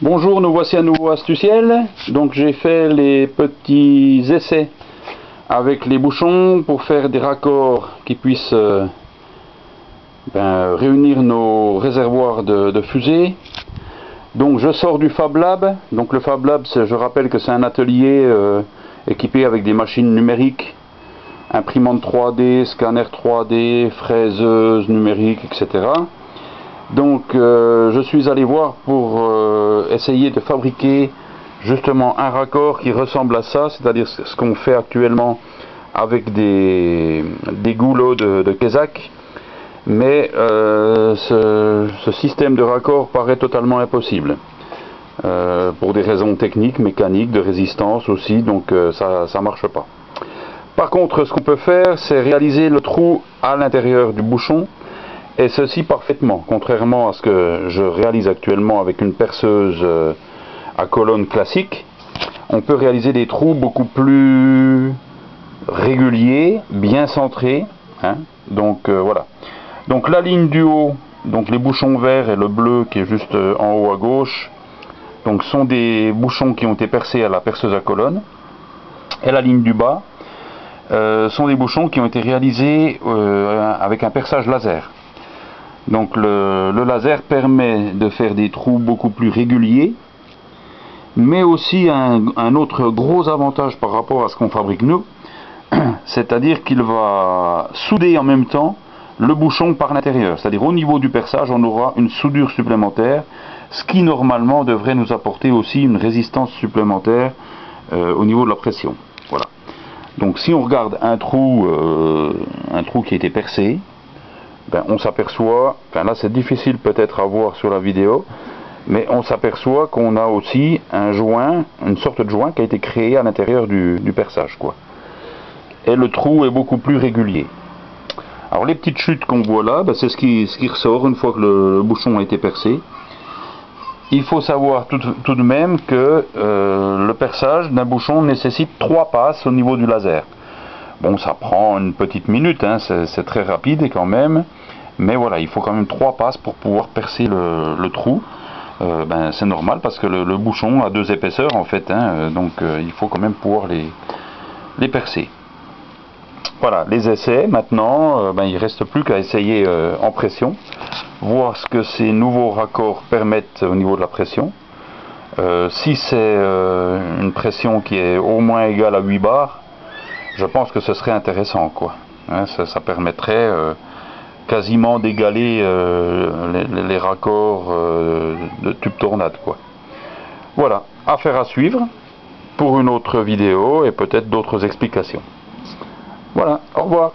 Bonjour, nous voici à nouveau Astuciel. Donc j'ai fait les petits essais avec les bouchons pour faire des raccords qui puissent réunir nos réservoirs de fusée. Donc je sors du Fab Lab. Donc le Fab Lab, je rappelle que c'est un atelier équipé avec des machines numériques, imprimante 3D, scanner 3D, fraiseuse numérique, etc. Donc je suis allé voir pour essayer de fabriquer justement un raccord qui ressemble à ça, c'est-à-dire ce qu'on fait actuellement avec des goulots de Kazakh. Mais ce système de raccord paraît totalement impossible pour des raisons techniques, mécaniques, de résistance aussi, donc ça marche pas. Par contre, ce qu'on peut faire, c'est réaliser le trou à l'intérieur du bouchon, et ceci parfaitement, contrairement à ce que je réalise actuellement avec une perceuse à colonne classique. On peut réaliser des trous beaucoup plus réguliers, bien centrés, hein. Donc voilà. Donc la ligne du haut, donc les bouchons verts et le bleu qui est juste en haut à gauche, donc sont des bouchons qui ont été percés à la perceuse à colonne. Et la ligne du bas sont des bouchons qui ont été réalisés avec un perçage laser. Donc le laser permet de faire des trous beaucoup plus réguliers, mais aussi un autre gros avantage par rapport à ce qu'on fabrique nous, c'est-à-dire qu'il va souder en même temps le bouchon par l'intérieur, c'est-à-dire au niveau du perçage on aura une soudure supplémentaire, ce qui normalement devrait nous apporter aussi une résistance supplémentaire au niveau de la pression. Voilà. Donc si on regarde un trou qui a été percé, on s'aperçoit, là c'est difficile peut-être à voir sur la vidéo, mais on s'aperçoit qu'on a aussi un joint, une sorte de joint qui a été créé à l'intérieur du perçage, quoi. Et le trou est beaucoup plus régulier. Alors les petites chutes qu'on voit là, c'est ce qui ressort une fois que le bouchon a été percé. Il faut savoir tout de même que le perçage d'un bouchon nécessite 3 passes au niveau du laser. Bon, ça prend une petite minute, hein, c'est très rapide quand même, mais voilà, il faut quand même 3 passes pour pouvoir percer le trou. C'est normal parce que le bouchon a 2 épaisseurs en fait, hein, donc il faut quand même pouvoir les percer. Voilà, les essais maintenant, il ne reste plus qu'à essayer en pression, voir ce que ces nouveaux raccords permettent au niveau de la pression. Si c'est une pression qui est au moins égale à 8 bars, je pense que ce serait intéressant, quoi. Hein, ça permettrait quasiment d'égaler les raccords de tube tornade, quoi. Voilà, affaire à suivre pour une autre vidéo et peut-être d'autres explications. Voilà, au revoir.